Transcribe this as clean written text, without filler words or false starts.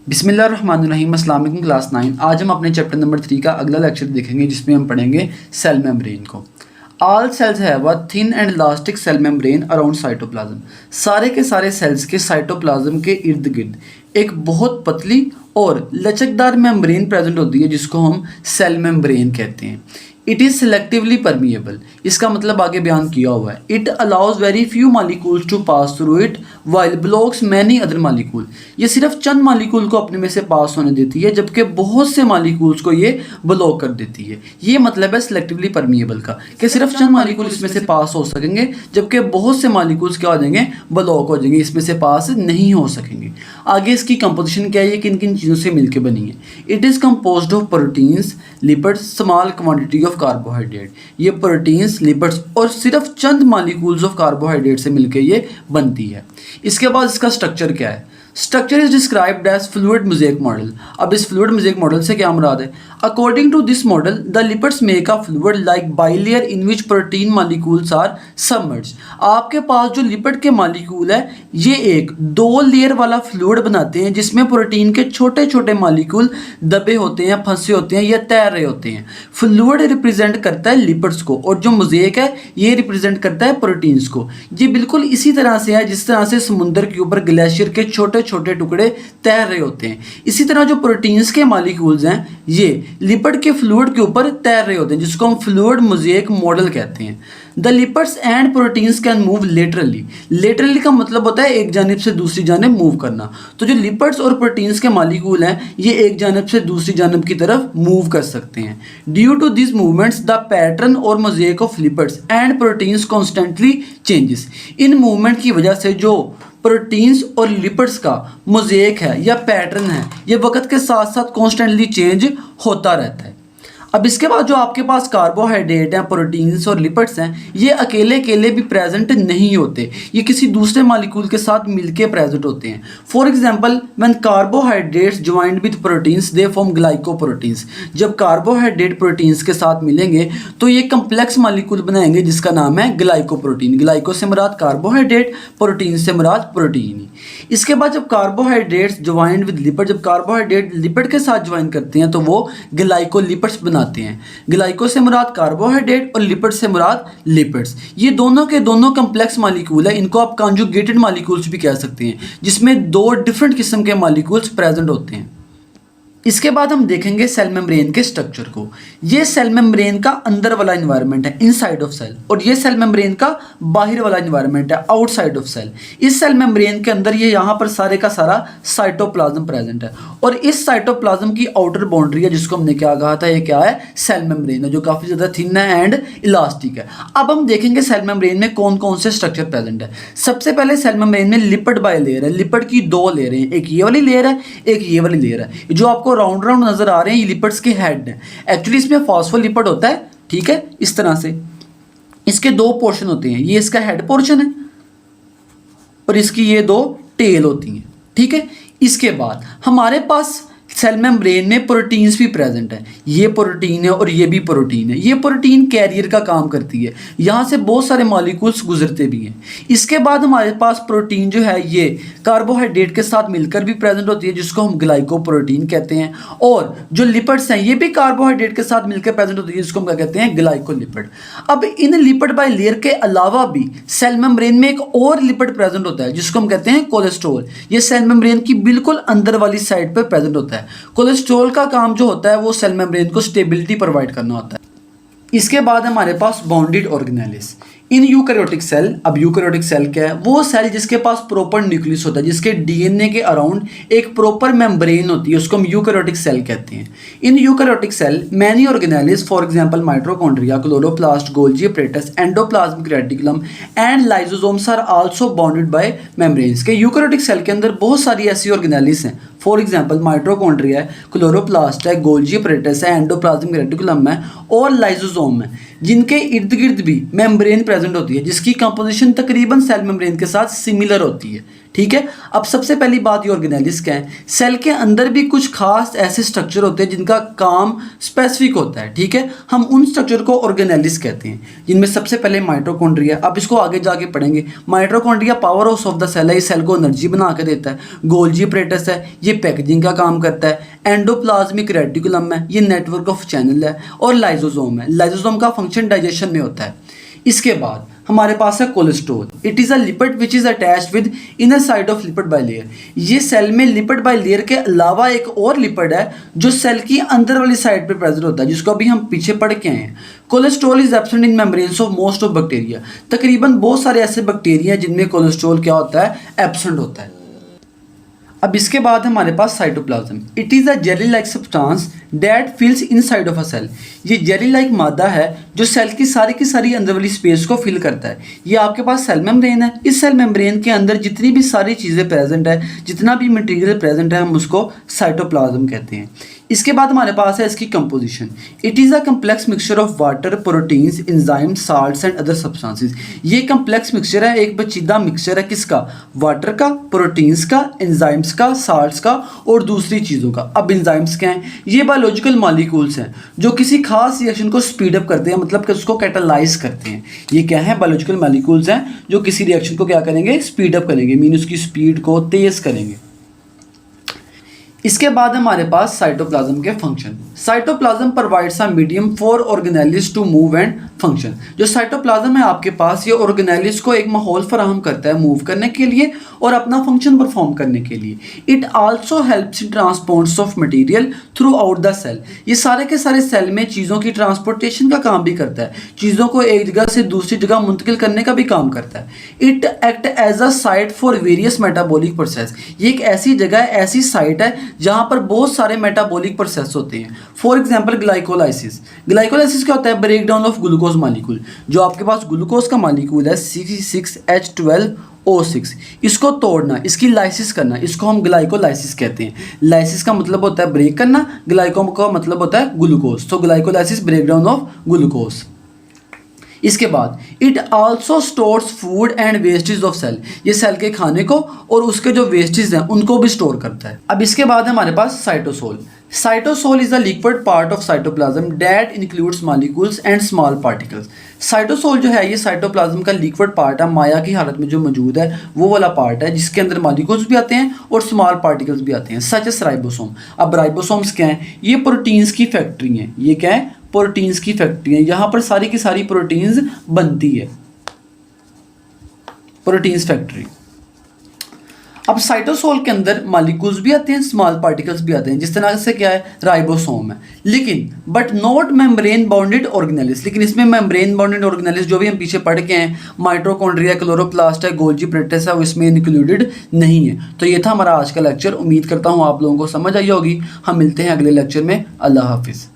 बिस्मिल्लाहिर्रहमानिर्रहीम। अस्सलाम वालेकुम क्लास 9। आज हम अपने चैप्टर नंबर 3 का अगला लेक्चर देखेंगे जिसमें हम पढ़ेंगे सेल मेम्ब्रेन को। All cells have a thin and elastic cell membrane around cytoplasm. सारे के सारे सेल्स के साइटोप्लाज्म के इर्द गिर्द एक बहुत पतली और लचकदार मेम्ब्रेन प्रेजेंट होती है जिसको हम सेल मेम्ब्रेन कहते हैं। It is selectively permeable. इसका मतलब आगे बयान किया हुआ है। It allows very few molecules to pass through it while blocks many other molecule. ये सिर्फ चंद मालिकूल को अपने में से पास होने देती है जबकि बहुत से मालिकूल्स को ये ब्लॉक कर देती है। ये मतलब है सेलेक्टिवली परमिएबल का कि सिर्फ चंद मालिकूल इसमें से पास हो सकेंगे जबकि बहुत से मालिकूल्स क्या हो जाएंगे, ब्लॉक हो जाएंगे, इसमें से पास नहीं हो सकेंगे। आगे इसकी कंपोजिशन क्या है, ये किन किन चीज़ों से मिलकर बनी है। It is composed of proteins, lipids, small quantity of carbohydrate. ये प्रोटीन्स, लिपिड्स और सिर्फ चंद मालिकूल्स ऑफ कार्बोहाइड्रेट से मिलकर ये बनती है। इसके बाद इसका स्ट्रक्चर क्या है। Structure is described as fluid mosaic model. अब इस फ्लूइड मोज़ेक मॉडल से क्या मुराद है। According to this model the lipids make a fluid like bilayer in which protein molecules are submerged. आपके पास जो लिपिड के मालिकूल है ये एक 2 लेयर वाला फ्लूइड बनाते हैं जिसमें प्रोटीन के छोटे छोटे मालिकूल दबे होते हैं, फंसे होते हैं या तैर रहे होते हैं। फ्लूइड रिप्रेजेंट करता है लिपिड्स को और जो मोज़ेक है ये रिप्रेजेंट करता है प्रोटीन्स को। ये बिल्कुल इसी तरह से है जिस तरह से समुद्र के ऊपर ग्लेशियर के छोटे छोटे टुकड़े तैर रहे होते हैं। इसी तरह जो प्रोटीन्स के मालिकूल्स हैं ये लिपिड के फ्लूइड के ऊपर तैर रहे होते हैं जिसको हम फ्लूइड मोज़ेक मॉडल कहते हैं। The lipids and proteins can move laterally. Laterally का मतलब होता है एक जानिब से दूसरी जानिब मूव करना। तो जो लिपिड्स और प्रोटीन्स के मालिकूल हैं ये एक जानिब से दूसरी जानिब की तरफ मूव कर सकते हैं। Due to this movements the pattern और mosaic of lipids and proteins constantly changes. इन मूवमेंट की वजह से जो प्रोटीन्स और लिपिड्स का मोज़ेक है या पैटर्न है ये वक्त के साथ साथ कॉन्स्टेंटली चेंज होता रहता है। अब इसके बाद जो आपके पास कार्बोहाइड्रेट हैं, प्रोटीन्स और लिपिड्स हैं ये अकेले अकेले भी प्रेजेंट नहीं होते, ये किसी दूसरे मालिकूल के साथ मिलके प्रेजेंट होते हैं। For example when carbohydrates joined with proteins they form glycoproteins. जब कार्बोहाइड्रेट प्रोटीन्स के साथ मिलेंगे तो ये कम्प्लेक्स मालिकूल बनाएंगे जिसका नाम है ग्लाइकोप्रोटीन। ग्लाइको से मुराद कार्बोहाइड्रेट, प्रोटीन से मुराद प्रोटीन। इसके बाद जब कार्बोहाइड्रेट्स ज्वाइंड विद लिपिड, जब कार्बोहाइड्रेट लिपिड के साथ ज्वाइन करते हैं तो वो ग्लाइकोलिपिड्स बनाते हैं। ग्लाइको से मुराद कार्बोहाइड्रेट और लिपिड से मुराद लिपिड्स। ये दोनों के दोनों कम्प्लेक्स मालिकूल है, इनको आप कॉन्जुगेटेड मालिकूल्स भी कह सकते हैं जिसमें 2 डिफरेंट किस्म के मालिकूल्स प्रेजेंट होते हैं। इसके बाद हम देखेंगे सेल मेम्ब्रेन के स्ट्रक्चर को। ये सेल मेम्ब्रेन का अंदर वाला इन्वायरमेंट है, इनसाइड ऑफ सेल, और ये सेल मेम्ब्रेन का बाहर वाला इन्वायरमेंट है, आउटसाइड ऑफ सेल। इस सेल मेम्ब्रेन के अंदर ये यहाँ पर सारे का सारा साइटोप्लाज्म प्रेजेंट है और इस साइटोप्लाज्म की आउटर बाउंड्री है जिसको हमने क्या कहा था, ये क्या है, सेल मेम्ब्रेन है जो काफ़ी ज़्यादा थिन है एंड इलास्टिक है। अब हम देखेंगे सेल मेम्ब्रेन में कौन कौन से स्ट्रक्चर प्रेजेंट है। सबसे पहले सेल मेम्ब्रेन में लिपिड बाय लेयर है। लिपिड की 2 लेयर हैं, एक ये वाली लेयर है, एक ये वाली लेयर है। जो आपको राउंड राउंड नजर आ रहे हैं ये लिपिड्स के हेड हैं। एक्चुअली इसमें फॉस्फोलिपिड होता है, ठीक है, इस तरह से। इसके 2 पोर्शन होते हैं, ये इसका हेड पोर्शन है और इसकी ये 2 टेल होती हैं, ठीक है। इसके बाद हमारे पास सेल मेम्ब्रेन में प्रोटीन्स भी प्रेजेंट है। ये प्रोटीन है और ये भी प्रोटीन है। ये प्रोटीन कैरियर का काम करती है, यहाँ से बहुत सारे मॉलिक्यूल्स गुजरते भी हैं। इसके बाद हमारे पास प्रोटीन जो है ये कार्बोहाइड्रेट के साथ मिलकर भी प्रेजेंट होती है जिसको हम ग्लाइकोप्रोटीन कहते हैं। और जो लिपिड्स हैं ये भी कार्बोहाइड्रेट के साथ मिलकर प्रेजेंट होती है जिसको हम क्या कहते हैं, ग्लाइकोलिपिड। अब इन लिपिड बाय लेयर के अलावा भी सेल मेम्ब्रेन में एक और लिपिड प्रेजेंट होता है जिसको हम कहते हैं कोलेस्ट्रॉल। ये सेल मेम्ब्रेन की बिल्कुल अंदर वाली साइड पर प्रेजेंट होता है। कोलेस्ट्रॉल का काम जो होता है वो सेल मेम्ब्रेन को स्टेबिलिटी प्रोवाइड करना होता है। इसके बाद हमारे पास bounded organelles in eukaryotic cell. अब यूकैरियोटिक सेल क्या है, वो सेल जिसके पास प्रॉपर न्यूक्लियस होता है, जिसके डीएनए के अराउंड एक प्रॉपर मेम्ब्रेन होती है, उसको हम यूकैरियोटिक सेल कहते हैं। In eukaryotic cell many organelles for example mitochondria, chloroplast, Golgi apparatus, endoplasmic reticulum and lysosomes are also bounded by membranes. के यूकैरियोटिक सेल के अंदर बहुत सारी ऐसी ऑर्गेनेलिस हैं। फॉर एग्जांपल माइटोकॉन्ड्रिया है, क्लोरोप्लास्ट है, गोल्जी एपरेटस है, एंडोप्लाज्मिक रेटिकुलम है और लाइसोसोम है जिनके इर्द गिर्द भी मेम्ब्रेन प्रेजेंट होती है जिसकी कंपोजिशन तकरीबन सेल मेम्ब्रेन के साथ सिमिलर होती है, ठीक है। अब सबसे पहली बात ये ऑर्गेनेलिस क्या है, सेल के अंदर भी कुछ खास ऐसे स्ट्रक्चर होते हैं जिनका काम स्पेसिफिक होता है, ठीक है। हम उन स्ट्रक्चर को ऑर्गेनेलिस कहते हैं, जिनमें सबसे पहले माइटोकॉन्ड्रिया। अब इसको आगे जाके पढ़ेंगे। Mitochondria power house of the cell है, ये सेल को एनर्जी बना के देता है। गोल्जी अपरेटस है, ये पैकेजिंग का काम करता है। एंडोप्लाज्मिक रेटिकुलम है, ये नेटवर्क ऑफ चैनल है। और लाइजोसोम है, लाइजोसोम का फंक्शन डाइजेशन में होता है। इसके बाद हमारे पास है cholesterol. It is a lipid which is attached with inner side of lipid bilayer. ये सेल में लिपिड बाइलेयर के अलावा एक और लिपिड है जो सेल की अंदर वाली साइड पे प्रेजेंट होता है, जिसको अभी हम पीछे पढ़ के आए हैं। Cholesterol is absent in membranes of most of bacteria. तकरीबन बहुत सारे ऐसे बैक्टीरिया हैं जिनमें कोलेस्ट्रॉल क्या होता है, एब्सेंट होता है। अब इसके बाद हमारे पास cytoplasm. It is a jelly like substance that fills inside of a cell. ये जेली लाइक मादा है जो सेल की सारी अंदर वाली स्पेस को फिल करता है। ये आपके पास सेल मेम्ब्रेन है। इस सेल मेम्ब्रेन के अंदर जितनी भी सारी चीज़ें प्रेजेंट है, जितना भी मटेरियल प्रेजेंट है, हम उसको साइटोप्लाज्म कहते हैं। इसके बाद हमारे पास है इसकी composition. It is a complex mixture of water, proteins, enzymes, salts and other substances. ये कम्प्लेक्स मिक्सचर है, एक पेचीदा मिक्सचर है किसका, वाटर का, प्रोटीन्स का, एंजाइम्स का, साल्ट्स का और दूसरी चीज़ों का। अब एंजाइम्स क्या हैं, ये बायोलॉजिकल मॉलिक्यूल्स हैं जो किसी खास रिएक्शन को स्पीड अप करते हैं, मतलब कि उसको कैटालाइज करते हैं। ये क्या है, बायोलॉजिकल मॉलिक्यूल्स हैं जो किसी रिएक्शन को क्या करेंगे, स्पीड अप करेंगे, मीन उसकी स्पीड को तेज़ करेंगे। इसके बाद हमारे पास साइटोप्लाज्म के function. Cytoplasm provides a medium for organelles to move and function. जो साइटोप्लाज्म है आपके पास, ये ऑर्गेनेलिस को एक माहौल फराहम करता है मूव करने के लिए और अपना फंक्शन परफॉर्म करने के लिए। It also helps in transports of material throughout the cell. ये सारे के सारे सेल में चीज़ों की ट्रांसपोर्टेशन का काम भी करता है, चीज़ों को एक जगह से दूसरी जगह मुंतकिल करने का भी काम करता है। It act as a site for various metabolic process. ये एक ऐसी जगह है, ऐसी साइट है जहाँ पर बहुत सारे मेटाबॉलिक प्रोसेस होते हैं। For example glycolysis. ग्लाइकोलाइसिस क्या होता है, break down of glucose molecule. जो आपके पास ग्लूकोज का मॉलिक्यूल है C6H12O6, इसको तोड़ना, इसकी लाइसिस करना, इसको हम ग्लाइकोलाइसिस कहते हैं। लाइसिस का मतलब होता है ब्रेक करना, ग्लाइको का मतलब होता है ग्लूकोज। तो glycolysis break down of glucose. इसके बाद it also stores food and wastage of cell. ये सेल के खाने को और उसके जो वेस्टेज हैं उनको भी स्टोर करता है। अब इसके बाद हमारे पास cytosol. Cytosol is the liquid part of cytoplasm that includes molecules and small particles. Cytosol जो है ये साइटोप्लाज्म का लिक्विड पार्ट है, माया की हालत में जो मौजूद है वो वाला पार्ट है, जिसके अंदर मॉलिक्यूल्स भी आते हैं और स्मॉल पार्टिकल्स भी आते हैं, सच एस राइबोसोम। अब राइबोसोम्स क्या हैं, ये प्रोटीन्स की फैक्ट्री हैं। ये क्या है, प्रोटीन्स की फैक्ट्री है। यहाँ पर सारी की सारी प्रोटीन्स बनती है, प्रोटीन्स फैक्ट्री। अब साइटोसोल के अंदर मॉलिक्यूल्स भी आते हैं, स्मॉल पार्टिकल्स भी आते हैं, जिस तरह से क्या है, राइबोसोम है। लेकिन but not membrane bounded organelles. लेकिन इसमें मेम्ब्रेन बाउंडेड ऑर्गेनेलिस जो भी हम पीछे पढ़ के हैं, माइटोकॉन्ड्रिया, क्लोरोप्लास्ट है, गोल्जी अपरेटस है, वो इसमें इंक्लूडेड नहीं है। तो ये था हमारा आज का लेक्चर। उम्मीद करता हूँ आप लोगों को समझ आई होगी। हम मिलते हैं अगले लेक्चर में। अल्लाह हाफिज़।